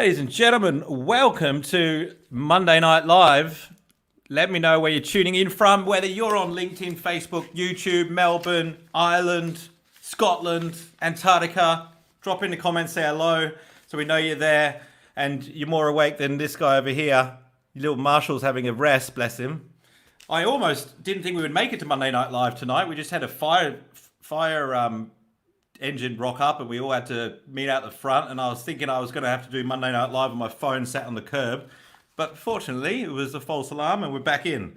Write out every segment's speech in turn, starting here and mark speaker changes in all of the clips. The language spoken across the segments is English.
Speaker 1: Ladies and gentlemen, welcome to Monday Night Live. Let me know where you're tuning in from, whether you're on LinkedIn, Facebook, YouTube, Melbourne, Ireland, Scotland, Antarctica. Drop in the comments, say hello, so we know you're there and you're more awake than this guy over here. Little Marshall's having a rest, bless him. I almost didn't think we would make it to Monday Night Live tonight. We just had a fire engine rock up and we all had to meet out the front, and I was thinking I was going to have to do Monday Night Live on my phone sat on the curb, but fortunately it was a false alarm and we're back in.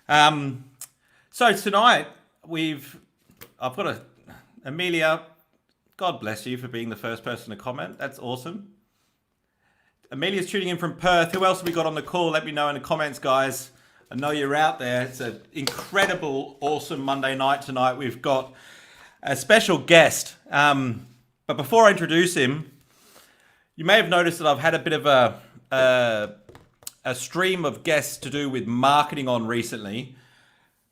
Speaker 1: So tonight I've got Amelia, God bless you for being the first person to comment. That's awesome. Amelia's tuning in from Perth. Who else have we got on the call? Let me know in the comments, guys. I know you're out there. It's an incredible, awesome Monday night tonight. We've got a special guest. But before I introduce him, you may have noticed that I've had a bit of a stream of guests to do with marketing on recently.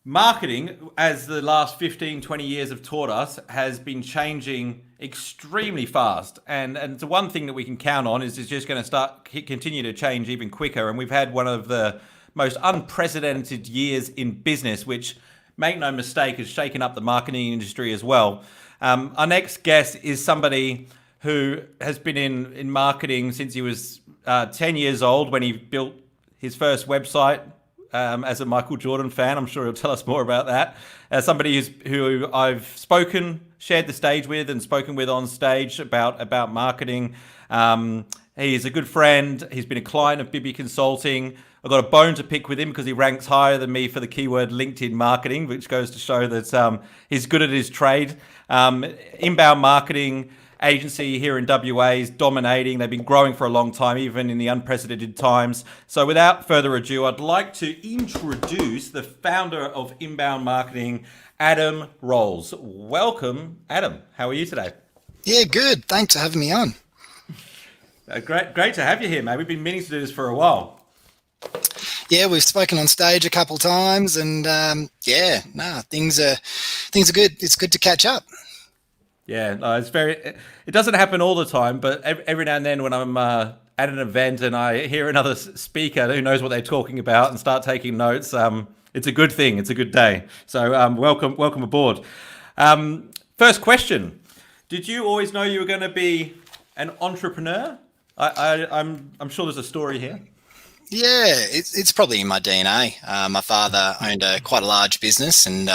Speaker 1: Marketing, as the last 15, 20 years have taught us, has been changing extremely fast. And the one thing that we can count on is it's just going to continue to change even quicker. And we've had one of the most unprecedented years in business, which, make no mistake, has shaken up the marketing industry as well. Our next guest is somebody who has been in marketing since he was 10 years old, when he built his first website as a Michael Jordan fan. I'm sure he'll tell us more about that. As somebody who I've shared the stage with and spoken with on stage about marketing. He is a good friend. He's been a client of Bibby Consulting. I've got a bone to pick with him because he ranks higher than me for the keyword LinkedIn marketing, which goes to show that he's good at his trade. Inbound Marketing agency here in WA is dominating. They've been growing for a long time, even in the unprecedented times. So without further ado, I'd like to introduce the founder of Inbound Marketing, Adam Rowles. Welcome, Adam. How are you today?
Speaker 2: Yeah, good. Thanks for having me on.
Speaker 1: Great to have you here, mate. We've been meaning to do this for a while.
Speaker 2: Yeah, we've spoken on stage a couple of times, and things are good. It's good to catch up.
Speaker 1: Yeah, no, it doesn't happen all the time, but every now and then when I'm at an event and I hear another speaker who knows what they're talking about and start taking notes, it's a good thing. It's a good day. So welcome aboard. First question: did you always know you were going to be an entrepreneur? I'm sure there's a story here.
Speaker 2: Yeah, it's probably in my DNA. My father owned quite a large business and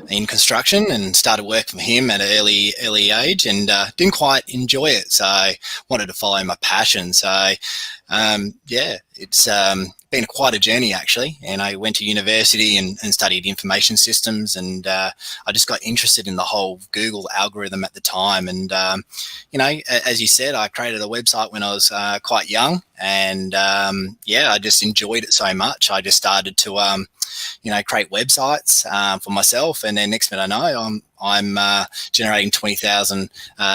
Speaker 2: in construction, and started working for him at an early age, and didn't quite enjoy it. So I wanted to follow my passion. So it's been quite a journey, actually. And I went to university and studied information systems, and I just got interested in the whole Google algorithm at the time. And as you said, I created a website when I was quite young, and I just enjoyed it so much. I just started to create websites for myself, and then next minute I know I'm generating 20,000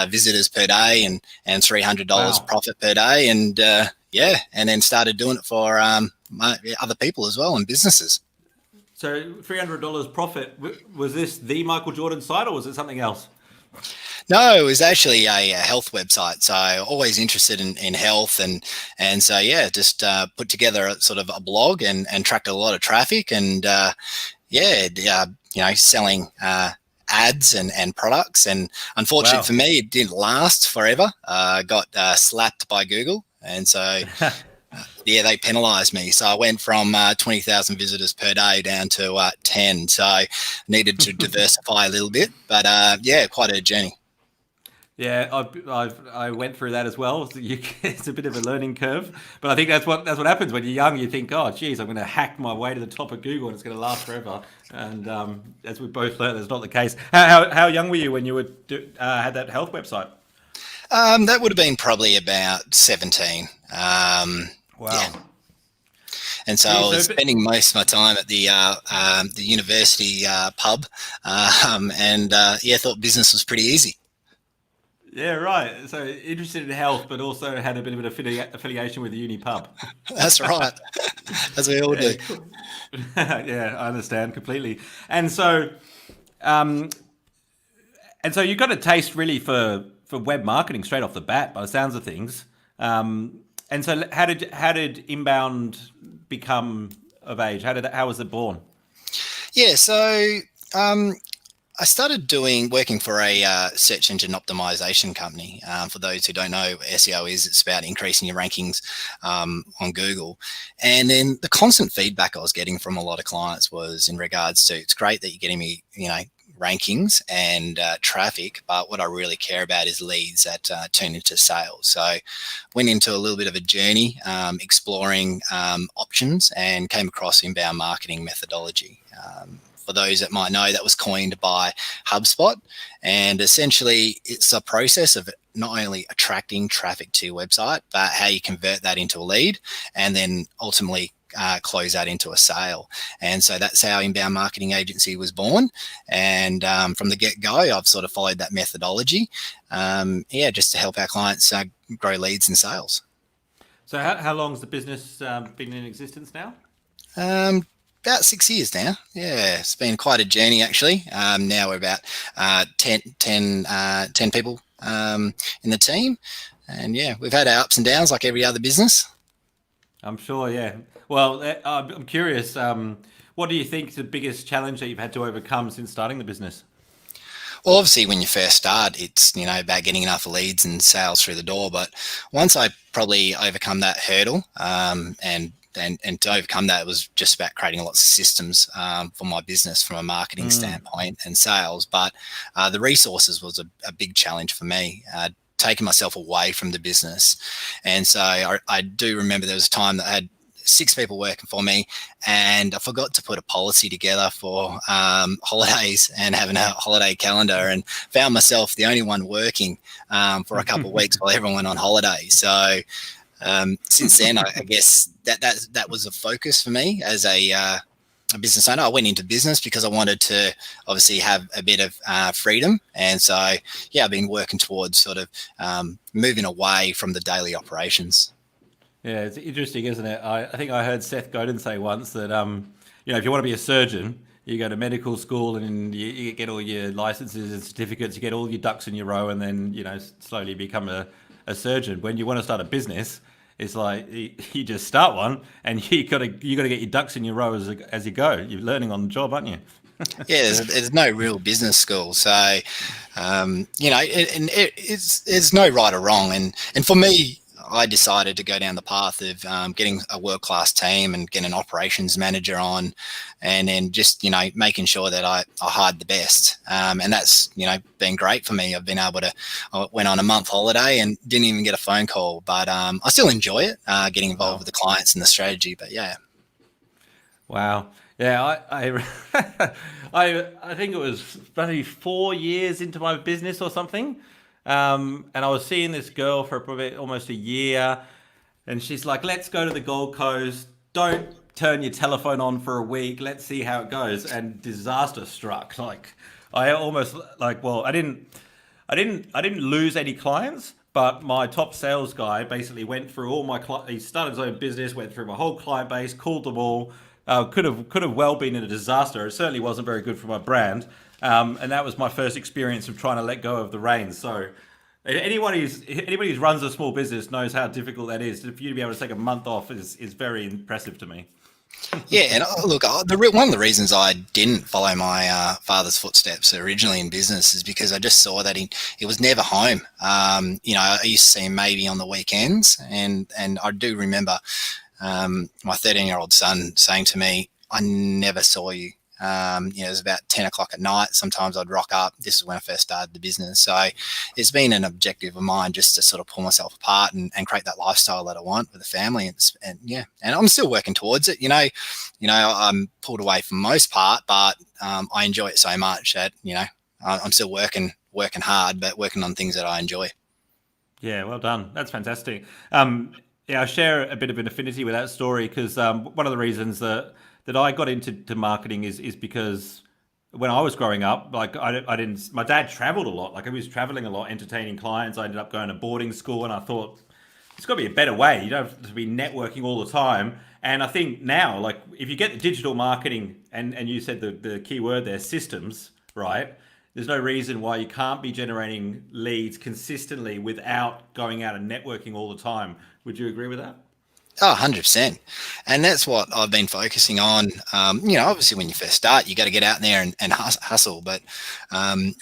Speaker 2: visitors per day and $300 profit per day, and and then started doing it for other people as well, and businesses.
Speaker 1: So $300 profit, was this the Michael Jordan site, or was it something else?
Speaker 2: No, it was actually a health website. So always interested in health, and so just put together a sort of a blog and tracked a lot of traffic, and selling ads and products. And unfortunately for me, it didn't last forever. Got slapped by Google, and so they penalised me. So I went from 20,000 visitors per day down to 10. So I needed to diversify a little bit, but quite a journey.
Speaker 1: Yeah, I went through that as well. It's a bit of a learning curve, but I think that's what happens when you're young. You think, oh, geez, I'm going to hack my way to the top of Google and it's going to last forever. And as we both learned, that's not the case. How young were you when you had that health website?
Speaker 2: That would have been probably about 17. Wow. Yeah. And so I was spending most of my time at the university pub, and thought business was pretty easy.
Speaker 1: Yeah, right. So interested in health, but also had a bit of an affiliation with the uni pub.
Speaker 2: That's right. As we all do.
Speaker 1: Yeah, I understand completely. And so you got a taste really for web marketing straight off the bat, by the sounds of things. And so, how did Inbound become of age? How was it born?
Speaker 2: Yeah, so I started working for a search engine optimization company. For those who don't know, SEO it's about increasing your rankings on Google. And then the constant feedback I was getting from a lot of clients was in regards to, it's great that you're getting me, rankings and traffic, but what I really care about is leads that turn into sales. So went into a little bit of a journey exploring options and came across inbound marketing methodology. For those that might know, that was coined by HubSpot, and essentially it's a process of not only attracting traffic to your website, but how you convert that into a lead and then ultimately close that into a sale. And so that's how Inbound Marketing Agency was born. And from the get-go, I've sort of followed that methodology, just to help our clients grow leads and sales.
Speaker 1: So how long's the business been in existence now?
Speaker 2: About 6 years now. Yeah, it's been quite a journey actually. Now we're about 10 people in the team. And yeah, we've had our ups and downs like every other business.
Speaker 1: I'm sure, yeah. Well, I'm curious. What do you think is the biggest challenge that you've had to overcome since starting the business?
Speaker 2: Well, obviously, when you first start, it's about getting enough leads and sales through the door. But once I probably overcome that hurdle, and to overcome that, it was just about creating lots of systems for my business from a marketing standpoint and sales. But the resources was a big challenge for me. Taking myself away from the business, and so I do remember there was a time that I had 6 people working for me, and I forgot to put a policy together for holidays and having a holiday calendar, and found myself the only one working for a couple of weeks while everyone went on holiday. So since then, I guess that was a focus for me as a business owner. I went into business because I wanted to obviously have a bit of freedom, and so yeah, I've been working towards sort of moving away from the daily operations.
Speaker 1: Yeah, it's interesting, isn't it? I think I heard Seth Godin say once that if you want to be a surgeon, you go to medical school and you get all your licenses and certificates, you get all your ducks in your row, and then slowly become a surgeon. When you want to start a business, it's like you just start one, and you got to get your ducks in your row as you go. You're learning on the job, aren't you?
Speaker 2: Yeah, there's no real business school, so it's no right or wrong, and for me, I decided to go down the path of getting a world-class team and get an operations manager on, and then just making sure that I hired the best, and that's been great for me. I've been able to. I went on a month holiday and didn't even get a phone call, but I still enjoy it, getting involved with the clients and the strategy. But yeah.
Speaker 1: Wow. Yeah, I think it was maybe 4 years into my business or something. And I was seeing this girl for probably almost a year, and she's like, "Let's go to the Gold Coast. Don't turn your telephone on for a week. Let's see how it goes." And disaster struck. Like, I almost well, I didn't lose any clients, but my top sales guy basically went through all my clients. He started his own business, went through my whole client base, called them all. Could have well been in a disaster. It certainly wasn't very good for my brand. And that was my first experience of trying to let go of the reins. So anybody who runs a small business knows how difficult that is. For you to be able to take a month off is very impressive to me.
Speaker 2: Yeah, and look, one of the reasons I didn't follow my father's footsteps originally in business is because I just saw that he was never home. I used to see him maybe on the weekends, and I do remember my 13-year-old son saying to me, "I never saw you." It was about 10 o'clock at night. Sometimes I'd rock up. This is when I first started the business. So it's been an objective of mine just to sort of pull myself apart and create that lifestyle that I want with the family. And I'm still working towards it. I'm pulled away for most part, but I enjoy it so much that, I'm still working hard, but working on things that I enjoy.
Speaker 1: Yeah, well done. That's fantastic. I share a bit of an affinity with that story because one of the reasons that I got into marketing is because when I was growing up, like I didn't. My dad traveled a lot. Like, I was traveling a lot, entertaining clients. I ended up going to boarding school, and I thought there's got to be a better way. You don't have to be networking all the time. And I think now, like, if you get the digital marketing, and you said the key word there, systems, right? There's no reason why you can't be generating leads consistently without going out and networking all the time. Would you agree with that?
Speaker 2: Oh, 100%. And that's what I've been focusing on. Obviously when you first start, you got to get out there and hustle, but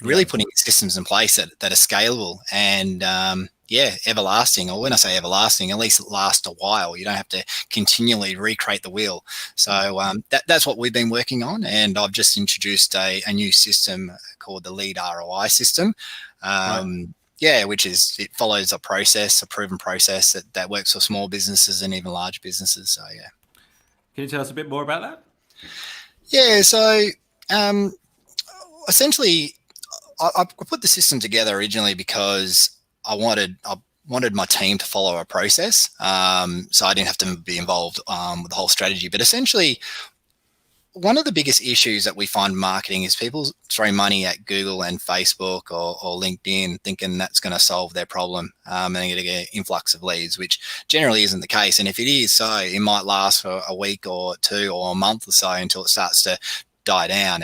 Speaker 2: really putting systems in place that are scalable and, everlasting. Or when I say everlasting, at least last a while. You don't have to continually recreate the wheel. So that's what we've been working on. And I've just introduced a new system called the Lead ROI system. Which is, it follows a proven process that works for small businesses and even large businesses. So, yeah.
Speaker 1: Can you tell us a bit more about that?
Speaker 2: Yeah. So, essentially, I put the system together originally because I wanted my team to follow a process. So I didn't have to be involved with the whole strategy. But essentially, one of the biggest issues that we find in marketing is people throw money at Google and Facebook or LinkedIn thinking that's going to solve their problem and they're going to get an influx of leads, which generally isn't the case. And if it is so, it might last for a week or two or a month or so until it starts to die down.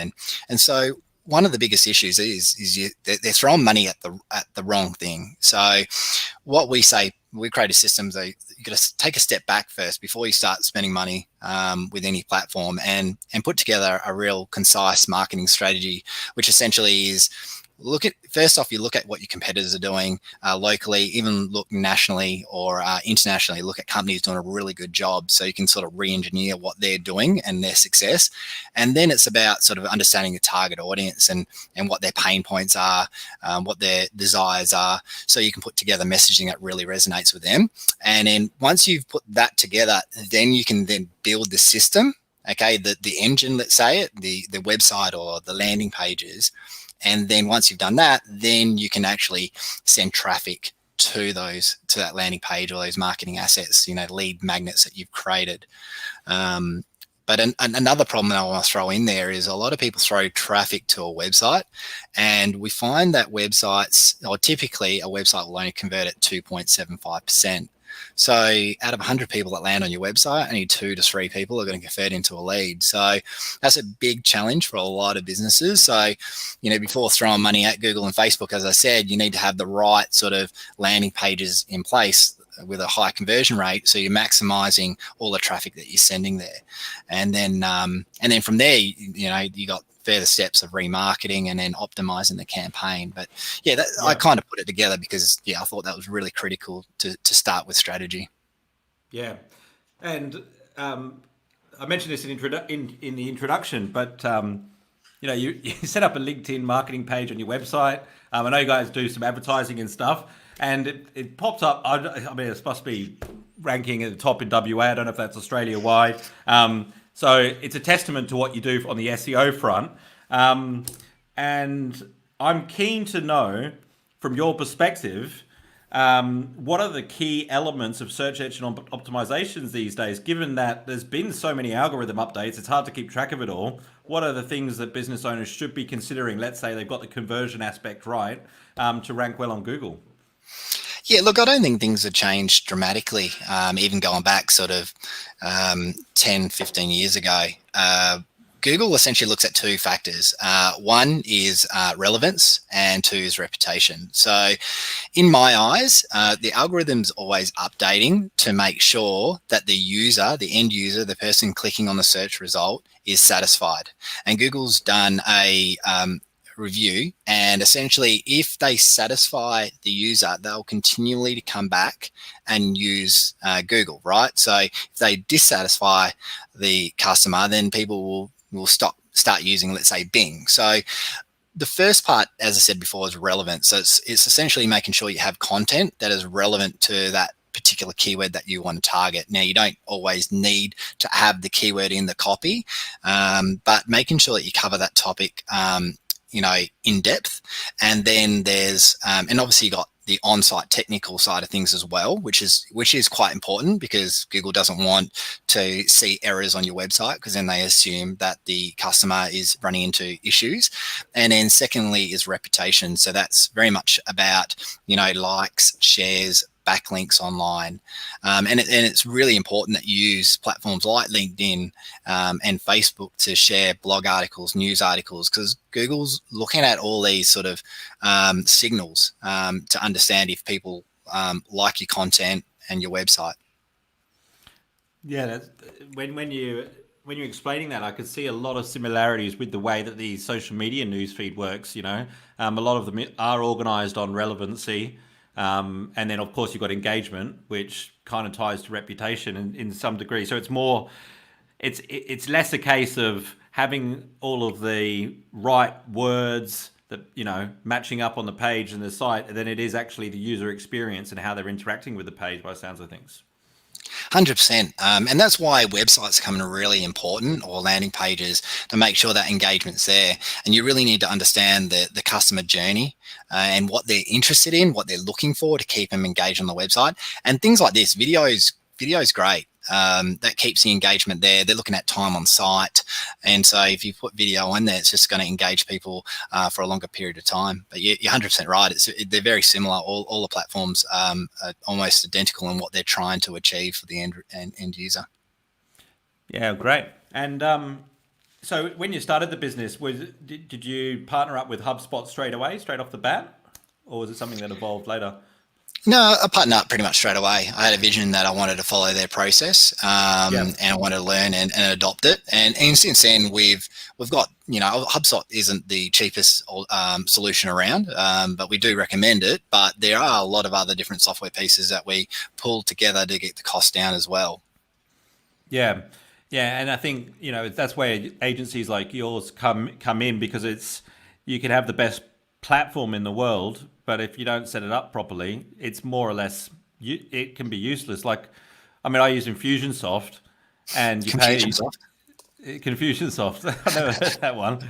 Speaker 2: And so one of the biggest issues is they're throwing money at the wrong thing. So what we say, we create a system that you got to take a step back first before you start spending money with any platform and put together a real concise marketing strategy, which essentially is first off, you look at what your competitors are doing locally, even look nationally or internationally, look at companies doing a really good job. So you can sort of re-engineer what they're doing and their success. And then it's about sort of understanding the target audience and what their pain points are, what their desires are. So you can put together messaging that really resonates with them. And then once you've put that together, then you can then build the system, okay, the engine, let's say it, the website or the landing pages. And then once you've done that, then you can actually send traffic to that landing page or those marketing assets, lead magnets that you've created. But another problem that I want to throw in there is a lot of people throw traffic to a website, and we find that typically a website will only convert at 2.75%. So out of 100 people that land on your website, only 2 to 3 people are going to convert into a lead. So that's a big challenge for a lot of businesses. So, before throwing money at Google and Facebook, as I said, you need to have the right sort of landing pages in place with a high conversion rate, so you're maximizing all the traffic that you're sending there. And then from there, you got further steps of remarketing and then optimizing the campaign. But I kind of put it together because I thought that was really critical to start with strategy.
Speaker 1: Yeah, and I mentioned this in the introduction, but you set up a LinkedIn marketing page on your website. I know you guys do some advertising and stuff, and it pops up. I mean, it's supposed to be ranking at the top in WA. I don't know if that's Australia wide. So it's a testament to what you do on the SEO front. And I'm keen to know, from your perspective, what are the key elements of search engine optimizations these days, given that there's been so many algorithm updates, it's hard to keep track of it all. What are the things that business owners should be considering? Let's say they've got the conversion aspect right, to rank well on Google.
Speaker 2: Yeah, look, I don't think things have changed dramatically, even going back sort of 10, 15 years ago. Google essentially looks at 2 factors. One is relevance and 2 is reputation. So in my eyes, the algorithm's always updating to make sure that the end user, the person clicking on the search result is satisfied. And Google's done a review, and essentially if they satisfy the user, they'll continually to come back and use Google, right? So if they dissatisfy the customer, then people will start using, let's say, Bing. So the first part, as I said before, is relevance. So it's essentially making sure you have content that is relevant to that particular keyword that you want to target. Now, you don't always need to have the keyword in the copy, but making sure that you cover that topic in depth. And then there's and obviously you got the on-site technical side of things as well, which is quite important, because Google doesn't want to see errors on your website, because then they assume that the customer is running into issues. And then secondly is reputation. So that's very much about likes, shares, backlinks online, and it's really important that you use platforms like LinkedIn and Facebook to share blog articles, news articles, because Google's looking at all these sort of signals to understand if people like your content and your website.
Speaker 1: Yeah, that's, when you're explaining that, I could see a lot of similarities with the way that the social media newsfeed works. A lot of them are organised on relevancy, and then of course you've got engagement, which kind of ties to reputation in some degree. So it's more, it's less a case of having all of the right words that matching up on the page and the site than it is actually the user experience and how they're interacting with the page, by the sounds of things.
Speaker 2: 100%. And that's why websites come in really important, or landing pages, to make sure that engagement's there. And you really need to understand the customer journey and what they're interested in, what they're looking for to keep them engaged on the website. And things like this, video's great. That keeps the engagement there. They're looking at time on site. And so if you put video on there, it's just going to engage people for a longer period of time. But you're 100% right. They're very similar. All the platforms are almost identical in what they're trying to achieve for the end user.
Speaker 1: Yeah, great. And so when you started the business, did you partner up with HubSpot straight off the bat? Or was it something that evolved later?
Speaker 2: No, I partnered up pretty much straight away. I had a vision that I wanted to follow their process, and I wanted to learn and adopt it. And since then, we've got, HubSpot isn't the cheapest solution around, but we do recommend it. But there are a lot of other different software pieces that we pull together to get the cost down as well.
Speaker 1: Yeah, and I think that's where agencies like yours come in, because you can have the best platform in the world, but if you don't set it up properly, it's more or less it can be useless. Like, I use Infusionsoft, and you pay Confusionsoft. I never heard that one.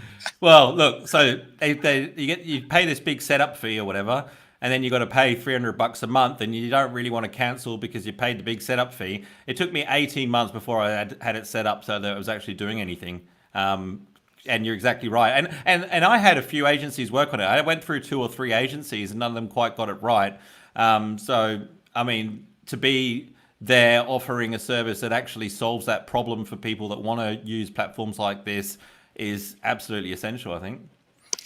Speaker 1: Well, look, so you pay this big setup fee or whatever, and then you got to pay $300 a month, and you don't really want to cancel because you paid the big setup fee. It took me 18 months before I had it set up so that it was actually doing anything. And you're exactly right. And I had a few agencies work on it. I went through 2 or 3 agencies, and none of them quite got it right. To be there offering a service that actually solves that problem for people that want to use platforms like this is absolutely essential, I think.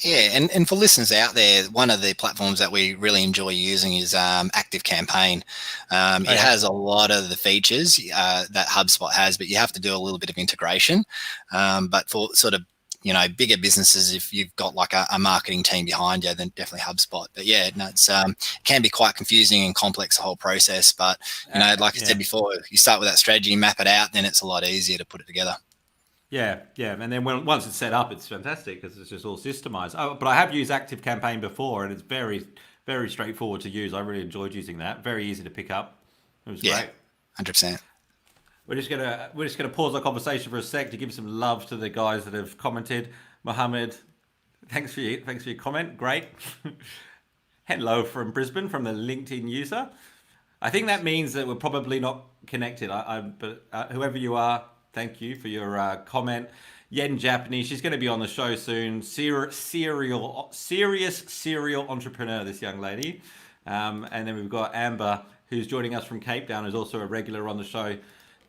Speaker 2: Yeah, and for listeners out there, one of the platforms that we really enjoy using is ActiveCampaign. It has a lot of the features that HubSpot has, but you have to do a little bit of integration. But for sort of bigger businesses, if you've got like a marketing team behind you, then definitely HubSpot. But yeah, no, it can be quite confusing and complex, the whole process. But like I said before, you start with that strategy, map it out, then it's a lot easier to put it together.
Speaker 1: Yeah, and then once it's set up, it's fantastic because it's just all systemized. Oh, but I have used ActiveCampaign before, and it's very, very straightforward to use. I really enjoyed using that. Very easy to pick up. It was great.
Speaker 2: 100%.
Speaker 1: We're just gonna pause our conversation for a sec to give some love to the guys that have commented. Mohammed, thanks for your comment. Great. Hello from Brisbane, from the LinkedIn user. I think that means that we're probably not connected. But whoever you are, thank you for your comment. Yen Japanese, she's going to be on the show soon. Serious serial entrepreneur, this young lady. And then we've got Amber, who's joining us from Cape Town, who's also a regular on the show.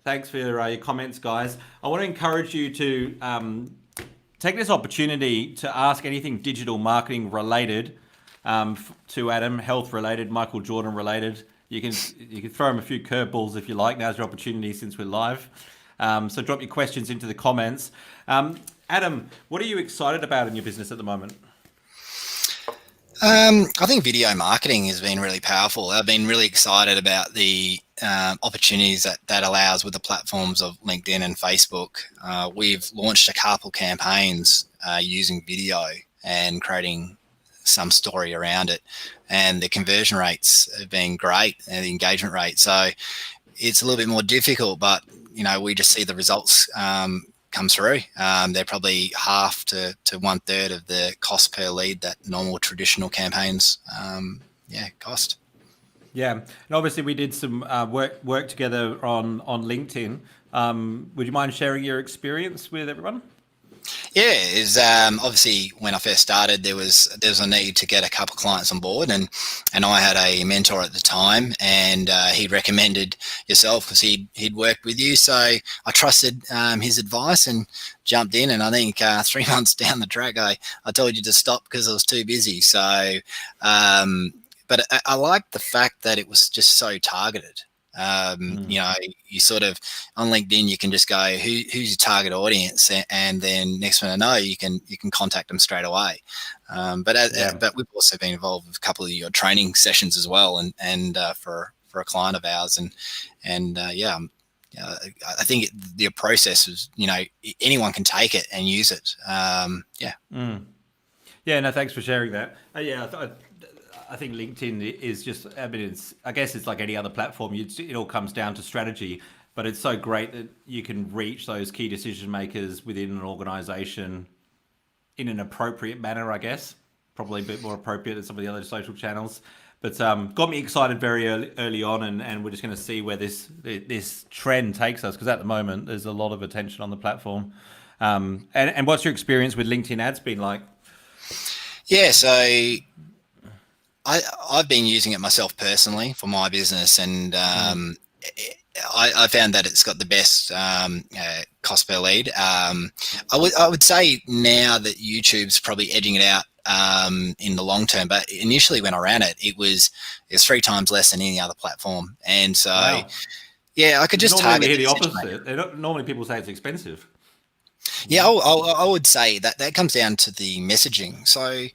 Speaker 1: Thanks for your comments, guys. I want to encourage you to take this opportunity to ask anything digital marketing related to Adam, health related, Michael Jordan related. You can throw him a few curveballs if you like. Now's your opportunity since we're live. So drop your questions into the comments. Adam, what are you excited about in your business at the moment?
Speaker 2: I think video marketing has been really powerful. I've been really excited about the opportunities that allows with the platforms of LinkedIn and Facebook. We've launched a couple campaigns using video and creating some story around it, and the conversion rates have been great, and the engagement rate. So it's a little bit more difficult, but we just see the results come through. They're probably half to 1/3 of the cost per lead that normal traditional campaigns cost.
Speaker 1: Yeah, and obviously we did some work together on LinkedIn. Would you mind sharing your experience with everyone?
Speaker 2: Yeah, is obviously when I first started, there was a need to get a couple of clients on board, and I had a mentor at the time, and he recommended yourself because he'd worked with you, so I trusted his advice and jumped in. And I think 3 months down the track, I told you to stop because I was too busy. So, but I liked the fact that it was just so targeted. You know, you sort of on LinkedIn, you can just go, who's your target audience, and then next one to know, you can contact them straight away. But we've also been involved with a couple of your training sessions as well, and for a client of ours, and I think the process is, you know, anyone can take it and use it.
Speaker 1: Yeah, no, thanks for sharing that. I think LinkedIn is just, I mean, I guess it's like any other platform. It all comes down to strategy, but it's so great that you can reach those key decision makers within an organization in an appropriate manner, I guess. Probably a bit more appropriate than some of the other social channels. But got me excited very early on, and we're just going to see where this trend takes us, because at the moment there's a lot of attention on the platform. And what's your experience with LinkedIn ads been like?
Speaker 2: Yeah, so I've been using it myself personally for my business, and I found that it's got the best cost per lead. I would say now that YouTube's probably edging it out in the long term, but initially when I ran it, it was 3 times less than any other platform, and so
Speaker 1: wow.
Speaker 2: Yeah, I could just
Speaker 1: normally
Speaker 2: target.
Speaker 1: We hear the opposite. Normally people say it's expensive.
Speaker 2: Yeah, I would say that comes down to the messaging. So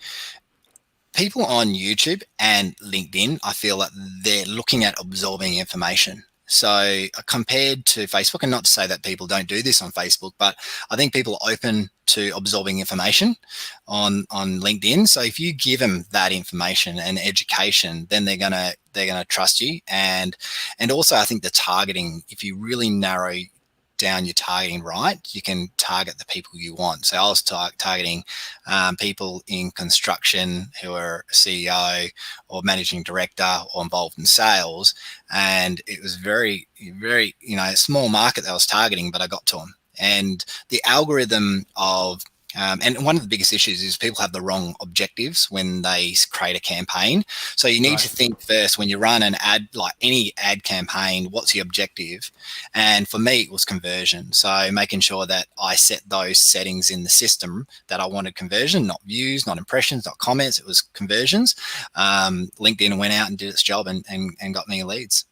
Speaker 2: people on YouTube and LinkedIn, I feel that they're looking at absorbing information. So compared to Facebook, and not to say that people don't do this on Facebook, but I think people are open to absorbing information on LinkedIn. So if you give them that information and education, then they're gonna trust you. And also, I think the targeting, if you really narrow down your targeting right, you can target the people you want. So I was targeting people in construction who are CEO or managing director or involved in sales, and it was very, very, you know, a small market that I was targeting, but I got to them. And the algorithm of and one of the biggest issues is people have the wrong objectives when they create a campaign. So you need to think first when you run an ad, like any ad campaign, what's the objective? And for me, it was conversion. So making sure that I set those settings in the system that I wanted conversion, not views, not impressions, not comments. It was conversions. LinkedIn went out and did its job and got me leads.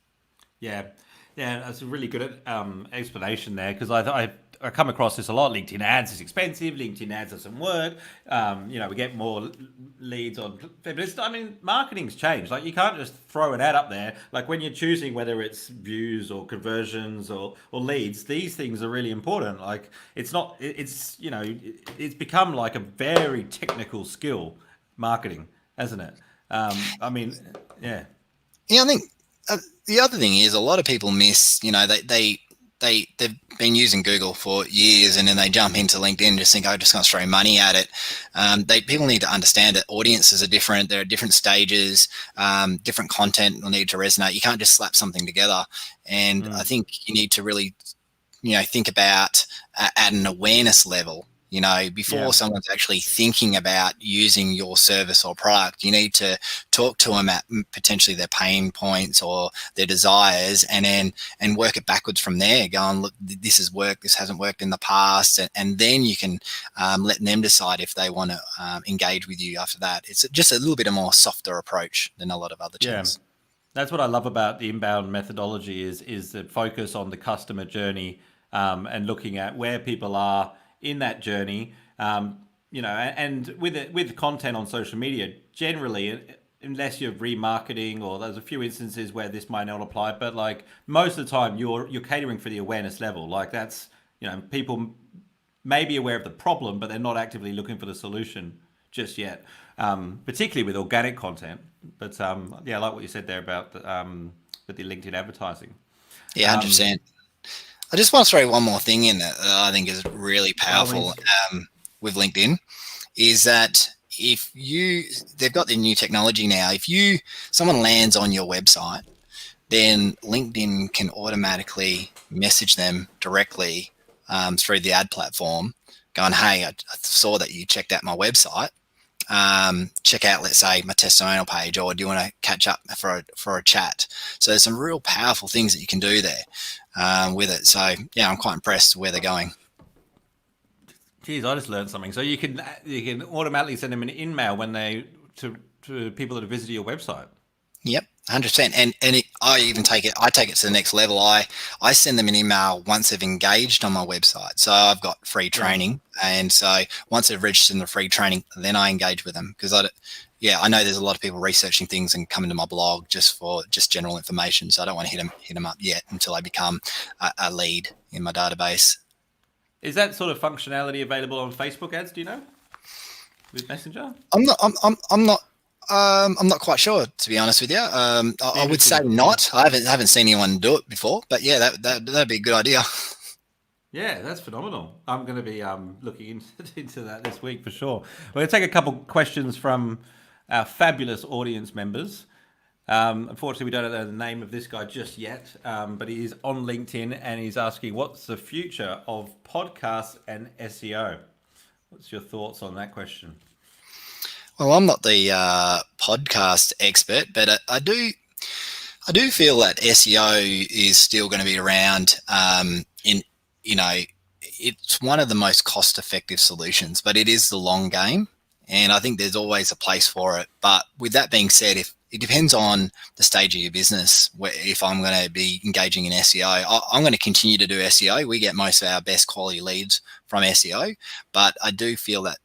Speaker 1: Yeah, that's a really good explanation there, because I come across this a lot. LinkedIn ads is expensive. LinkedIn ads doesn't work. You know, we get more leads on. But I mean, marketing's changed. Like, you can't just throw an ad up there. Like, when you're choosing whether it's views or conversions or leads, these things are really important. Like, it's not. It's, you know, it's become like a very technical skill, marketing, hasn't it? I mean, yeah.
Speaker 2: Yeah, I think the other thing is a lot of people miss. You know, they've been using Google for years, and then they jump into LinkedIn and just think, I'm just going to throw money at it. People need to understand that audiences are different. There are different stages, different content will need to resonate. You can't just slap something together. And I think you need to really, you know, think about at an awareness level. You know, before someone's actually thinking about using your service or product, you need to talk to them at potentially their pain points or their desires, and work it backwards from there. Going, look, this has worked, this hasn't worked in the past, and then you can let them decide if they want to engage with you after that. It's just a little bit of more softer approach than a lot of other channels.
Speaker 1: That's what I love about the inbound methodology is the focus on the customer journey, and looking at where people are in that journey, you know, and with content on social media, generally, unless you're remarketing, or there's a few instances where this might not apply, but like most of the time you're catering for the awareness level. Like, that's, you know, people may be aware of the problem, but they're not actively looking for the solution just yet, particularly with organic content. But yeah, I like what you said there about with the LinkedIn advertising.
Speaker 2: Yeah, 100%. I just want to throw one more thing in that I think is really powerful with LinkedIn, is that they've got the new technology now. If someone lands on your website, then LinkedIn can automatically message them directly through the ad platform, going, hey, I saw that you checked out my website. Check out, let's say, my testimonial page, or do you want to catch up for a chat? So there's some real powerful things that you can do there with it. So yeah, I'm quite impressed where they're going.
Speaker 1: Geez, I just learned something. So you can automatically send them an email when to people that have visited your website.
Speaker 2: Yep. 100%. I even take it to the next level. I send them an email once they've engaged on my website. So I've got free training. And so once they've registered in the free training, then I engage with them, because I know there's a lot of people researching things and coming to my blog just for general information. So I don't want to hit them up yet until I become a lead in my database.
Speaker 1: Is that sort of functionality available on Facebook ads? Do you know, with Messenger?
Speaker 2: I'm not quite sure, to be honest with you. I would say not. I haven't seen anyone do it before, but yeah, that'd be a good idea.
Speaker 1: Yeah, that's phenomenal. I'm going to be looking into that this week for sure. We're going to take a couple questions from our fabulous audience members. Unfortunately, we don't know the name of this guy just yet, but he is on LinkedIn and he's asking, what's the future of podcasts and SEO? What's your thoughts on that question?
Speaker 2: Well, I'm not the podcast expert, but I do feel that SEO is still going to be around. It's one of the most cost-effective solutions, but it is the long game, and I think there's always a place for it. But with that being said, if it depends on the stage of your business, if I'm going to be engaging in SEO, I'm going to continue to do SEO. We get most of our best quality leads from SEO, but I do feel that,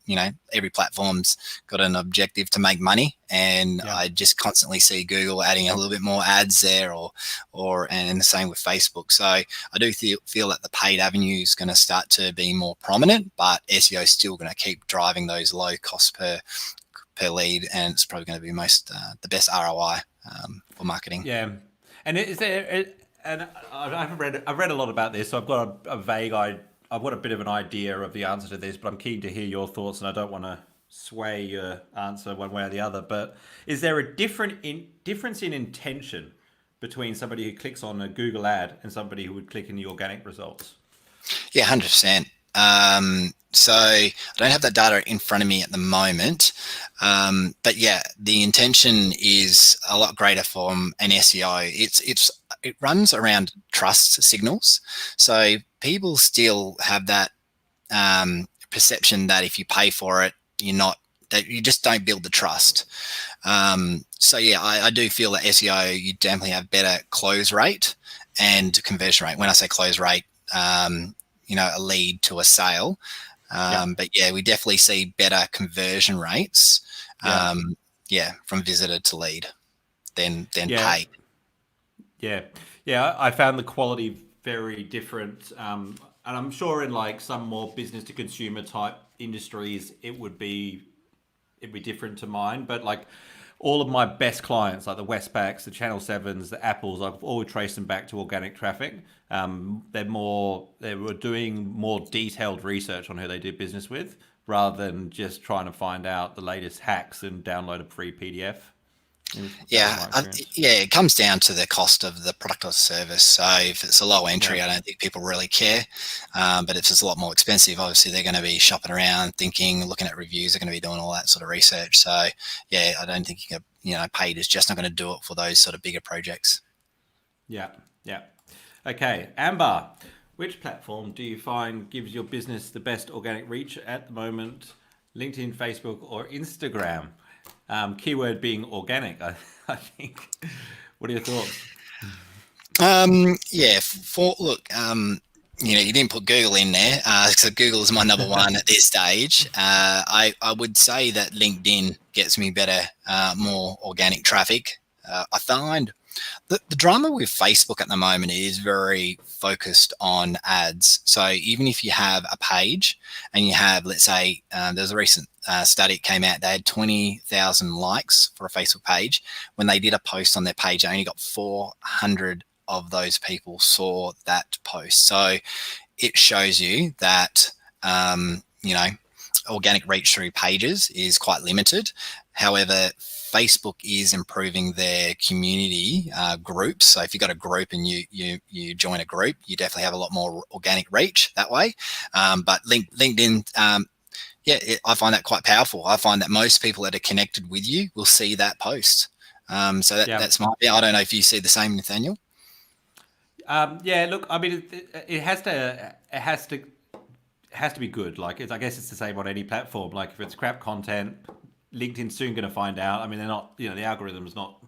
Speaker 2: every platform's got an objective to make money, and I just constantly see Google adding a little bit more ads there, and the same with Facebook. So I do feel that the paid avenue is going to start to be more prominent, but SEO is still going to keep driving those low costs per lead, and it's probably going to be the best ROI for marketing.
Speaker 1: Yeah, and is there? And I've read a lot about this, so I've got a vague idea. I've got a bit of an idea of the answer to this, but I'm keen to hear your thoughts, and I don't want to sway your answer one way or the other. But is there a difference in intention between somebody who clicks on a Google ad and somebody who would click in the organic results?
Speaker 2: Yeah, 100%. So I don't have that data in front of me at the moment, but yeah, the intention is a lot greater from an SEO. It runs around trust signals, so people still have that perception that if you pay for it, you just don't build the trust. So yeah, I do feel that SEO, you definitely have better close rate and conversion rate. When I say close rate, a lead to a sale. But yeah, we definitely see better conversion rates, from visitor to lead than paid.
Speaker 1: Yeah, I found the quality very different. And I'm sure in like some more business to consumer type industries, it would be different to mine. But like all of my best clients, like the Westpacs, the Channel 7s, the Apples, I've always traced them back to organic traffic. They were doing more detailed research on who they did business with, rather than just trying to find out the latest hacks and download a free PDF.
Speaker 2: It comes down to the cost of the product or service. So if it's a low entry, I don't think people really care. But if it's a lot more expensive, obviously they're going to be shopping around, looking at reviews, they're going to be doing all that sort of research. So yeah, I don't think paid is just not going to do it for those sort of bigger projects.
Speaker 1: Yeah. Okay, Amber, which platform do you find gives your business the best organic reach at the moment? LinkedIn, Facebook, or Instagram? Keyword being organic, I think. What are your thoughts?
Speaker 2: You didn't put Google in there, so Google is my number one at this stage. I would say that LinkedIn gets me better, more organic traffic. I find the drama with Facebook at the moment is very focused on ads. So even if you have a page and you have, let's say, there's a recent study that came out, they had 20,000 likes for a Facebook page. When they did a post on their page, they only got 400 of those people saw that post. So it shows you that, organic reach through pages is quite limited. However, Facebook is improving their community groups. So if you've got a group and you join a group, you definitely have a lot more organic reach that way. But LinkedIn, I find that quite powerful. I find that most people that are connected with you will see that post. That's my. I don't know if you see the same, Nathaniel.
Speaker 1: Look, I mean, it has to be good. Like, I guess it's the same on any platform. Like, if it's crap content, LinkedIn's soon going to find out. I mean, they're not, the algorithm's not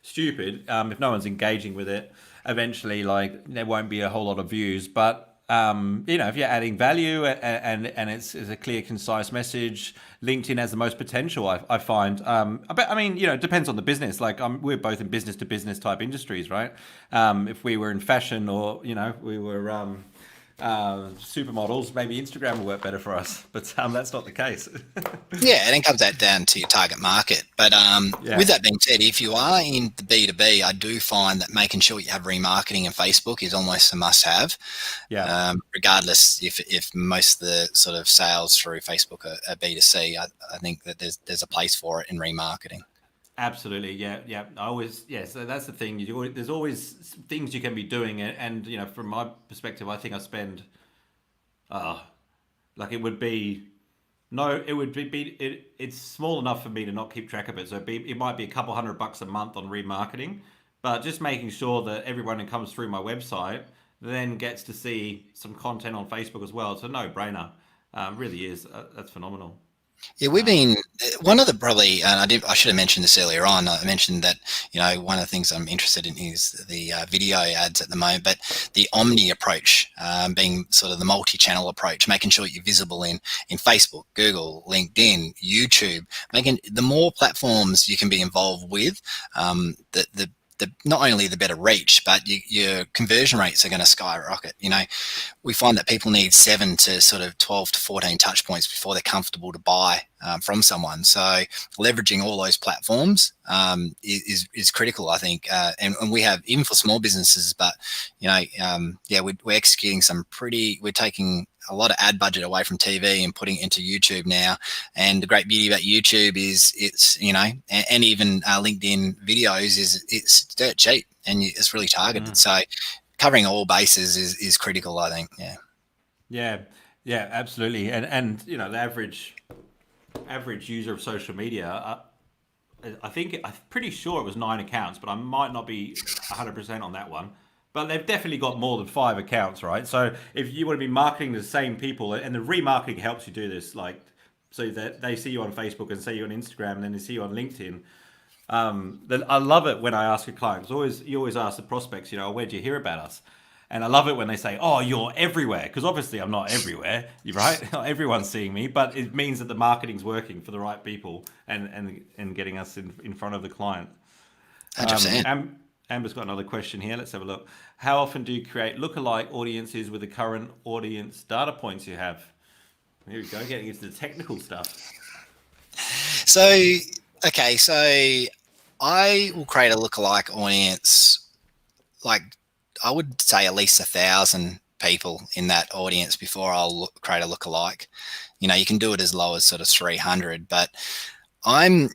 Speaker 1: stupid. If no one's engaging with it, eventually, like, there won't be a whole lot of views. But if you're adding value and it's a clear, concise message, LinkedIn has the most potential, I find. But I mean, it depends on the business. Like, we're both in business to business type industries, right? If we were in fashion, or we were supermodels, maybe Instagram will work better for us. But that's not the case.
Speaker 2: Yeah, and it comes that down to your target market. But with that being said, if you are in the B2B, I do find that making sure you have remarketing in Facebook is almost a must-have.
Speaker 1: Yeah.
Speaker 2: Regardless if most of the sort of sales through Facebook are B2C, I think that there's a place for it in remarketing.
Speaker 1: Absolutely, yeah. So that's the thing. There's always things you can be doing, and from my perspective, I think I spend, like it would be, no, it would be it's small enough for me to not keep track of it. So it might be a couple $100 a month on remarketing, but just making sure that everyone who comes through my website then gets to see some content on Facebook as well. It's a no-brainer. Really is. That's phenomenal.
Speaker 2: Yeah, we've been one of the probably, and I should have mentioned this earlier on. I mentioned that one of the things I'm interested in is the video ads at the moment, but the omni approach, being sort of the multi-channel approach, making sure you're visible in Facebook, Google, LinkedIn, YouTube, making the more platforms you can be involved with, the not only the better reach, but your conversion rates are going to skyrocket. We find that people need 7 to sort of 12 to 14 touch points before they're comfortable to buy from someone. So leveraging all those platforms is critical, I think. And we have, even for small businesses, but we're executing we're taking a lot of ad budget away from TV and putting it into YouTube now. And the great beauty about YouTube is it's, and even LinkedIn videos it's dirt cheap and it's really targeted. So covering all bases is critical, I think.
Speaker 1: Yeah, absolutely. And the average user of social media, I'm pretty sure it was 9 accounts, but I might not be 100% on that one. But they've definitely got more than 5 accounts, right? So if you want to be marketing to the same people, and the remarketing helps you do this, like, so that they see you on Facebook and see you on Instagram, and then they see you on LinkedIn. Then I love it when I ask a client. You always ask the prospects, where do you hear about us? And I love it when they say, "Oh, you're everywhere," because obviously I'm not everywhere, right? Not everyone's seeing me, but it means that the marketing's working for the right people and getting us in front of the client.
Speaker 2: 100%.
Speaker 1: Amber's got another question here. Let's have a look. How often do you create lookalike audiences with the current audience data points you have? Here we go, getting into the technical stuff.
Speaker 2: So I will create a lookalike audience, like I would say at least 1,000 people in that audience before I'll create a lookalike. You can do it as low as sort of 300, but I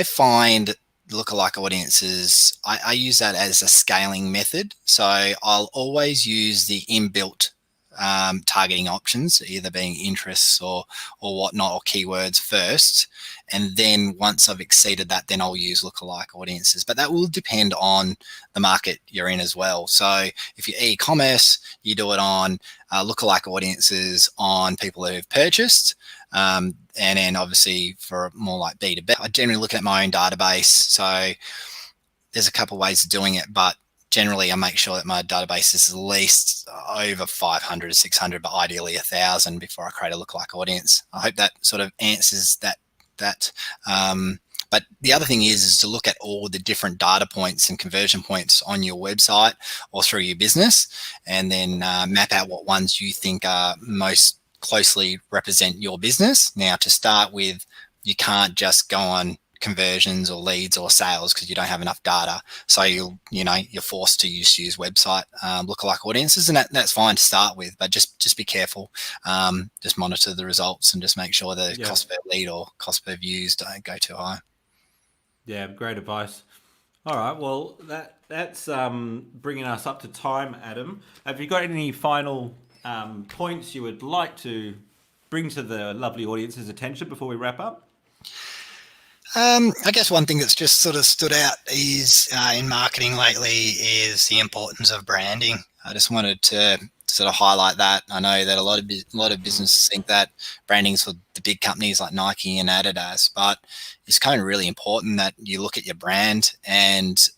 Speaker 2: find lookalike audiences, I use that as a scaling method. So I'll always use the inbuilt targeting options, either being interests or whatnot, or keywords first. And then once I've exceeded that, then I'll use lookalike audiences. But that will depend on the market you're in as well. So if you're e-commerce, you do it on lookalike audiences on people who have purchased. And then obviously for more like B2B, I generally look at my own database. So there's a couple of ways of doing it, but generally I make sure that my database is at least over 500 to 600, but ideally 1,000 before I create a lookalike audience. I hope that sort of answers that. But the other thing is to look at all the different data points and conversion points on your website or through your business, and then map out what ones you think are most closely represent your business. Now, to start with, you can't just go on conversions or leads or sales because you don't have enough data. So you're forced to use website lookalike audiences, and that's fine to start with, but just be careful. Just monitor the results and just make sure the cost per lead or cost per views don't go too high.
Speaker 1: Yeah, great advice. All right, well that's bringing us up to time, Adam. Have you got any final points you would like to bring to the lovely audience's attention before we wrap up?
Speaker 2: I guess one thing that's just sort of stood out is in marketing lately is the importance of branding. I just wanted to sort of highlight that. I know that a lot of businesses think that branding's for the big companies like Nike and Adidas, but it's kind of really important that you look at your brand and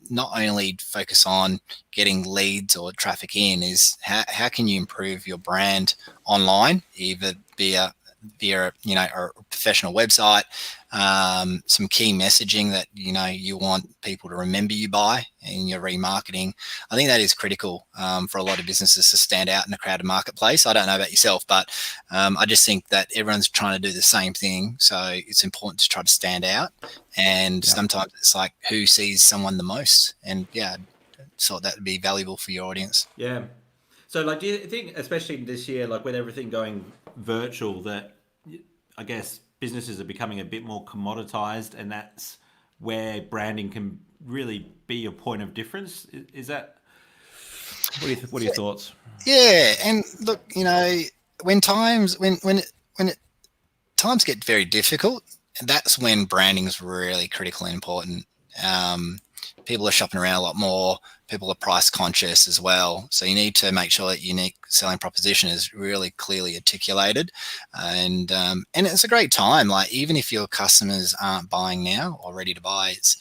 Speaker 2: not only focus on getting leads or traffic in, is how can you improve your brand online, either via a professional website, some key messaging that you want people to remember you by in your remarketing. I think that is critical for a lot of businesses to stand out in a crowded marketplace. I don't know about yourself, but I just think that everyone's trying to do the same thing, so it's important to try to stand out. And sometimes it's like who sees someone the most, and so that would be valuable for your audience.
Speaker 1: Yeah. So, like, do you think, especially this year, like with everything going virtual, that I guess businesses are becoming a bit more commoditized, and that's where branding can really be a point of difference? Is that what are your thoughts?
Speaker 2: Yeah, and look, when times get very difficult, that's when branding is really critical and important. People are shopping around a lot more. People are price conscious as well. So you need to make sure that unique selling proposition is really clearly articulated. And it's a great time. Like, even if your customers aren't buying now or ready to buy, it's,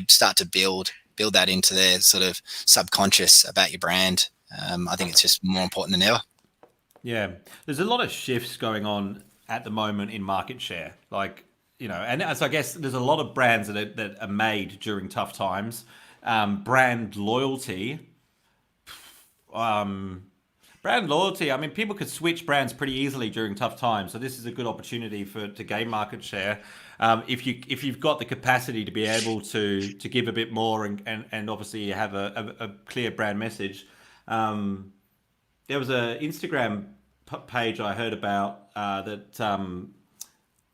Speaker 2: start to build that into their sort of subconscious about your brand. I think it's just more important than ever.
Speaker 1: Yeah. There's a lot of shifts going on at the moment in market share. Like, and so I guess there's a lot of brands that are made during tough times. Brand loyalty. I mean, people could switch brands pretty easily during tough times. So this is a good opportunity to gain market share. If you've got the capacity to be able to give a bit more and obviously you have a clear brand message. There was an Instagram page I heard about that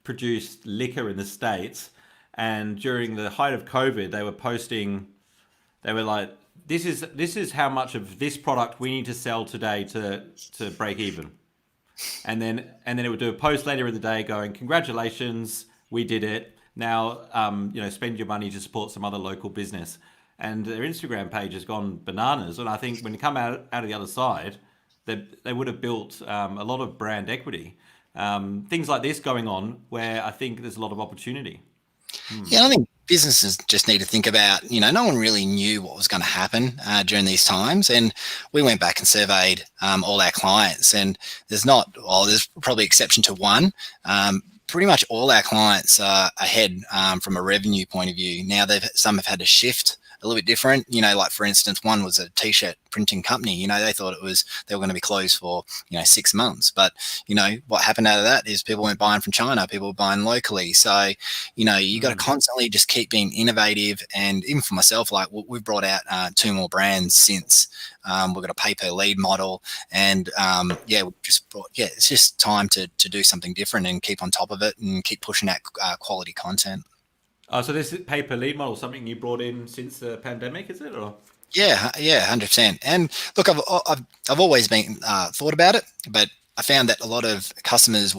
Speaker 1: produced liquor in the States, and during the height of COVID, they were posting. They were like, "This is how much of this product we need to sell today to break even," and then it would do a post later in the day going, "Congratulations, we did it. Now, spend your money to support some other local business." And their Instagram page has gone bananas. And I think when you come out of the other side, they would have built a lot of brand equity. Things like this going on, where I think there's a lot of opportunity.
Speaker 2: Yeah, I think businesses just need to think about, no one really knew what was going to happen during these times. And we went back and surveyed all our clients, and there's probably exception to one. Pretty much all our clients are ahead from a revenue point of view. Now, some have had to shift a little bit different. Like, for instance, one was a t-shirt printing company. They thought they were going to be closed for 6 months, but what happened out of that is people weren't buying from China, people were buying locally. So you got to constantly just keep being innovative. And even for myself, like, we've brought out 2 more brands since. We've got a pay per lead model, and it's just time to do something different and keep on top of it and keep pushing out quality content.
Speaker 1: Oh, so this pay per lead model, something you brought in since the pandemic, is it? Or
Speaker 2: yeah, 100%. And look, I've always been thought about it, but I found that a lot of customers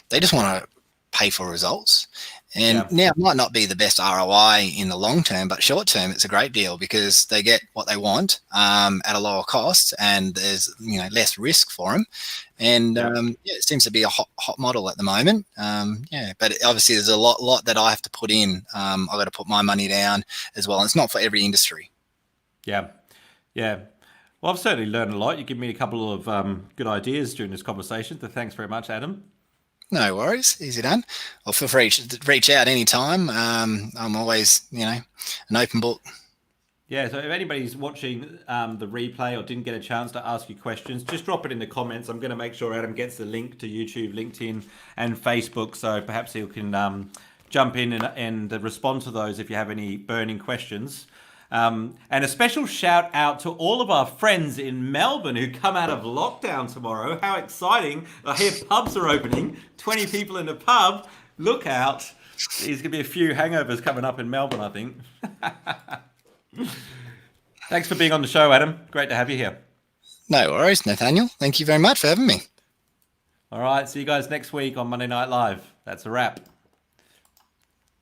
Speaker 2: they just want to pay for results. And now it might not be the best ROI in the long term, but short term, it's a great deal because they get what they want at a lower cost, and there's less risk for them. And it seems to be a hot model at the moment. But obviously there's a lot that I have to put in. I've got to put my money down as well. And it's not for every industry. Yeah.
Speaker 1: Well, I've certainly learned a lot. You give me a couple of good ideas during this conversation. So thanks very much, Adam.
Speaker 2: No worries. Easy done. Well, feel free to reach out anytime. I'm always, an open book.
Speaker 1: Yeah, so if anybody's watching the replay or didn't get a chance to ask you questions, just drop it in the comments. I'm going to make sure Adam gets the link to YouTube, LinkedIn, and Facebook, so perhaps he can jump in and respond to those if you have any burning questions. And a special shout out to all of our friends in Melbourne who come out of lockdown tomorrow. How exciting. I hear pubs are opening. 20 people in a pub. Look out. There's going to be a few hangovers coming up in Melbourne, I think. Thanks for being on the show, Adam. Great to have you here.
Speaker 2: No worries, Nathaniel. Thank you very much for having me.
Speaker 1: All right. See you guys next week on Monday Night Live. That's a wrap.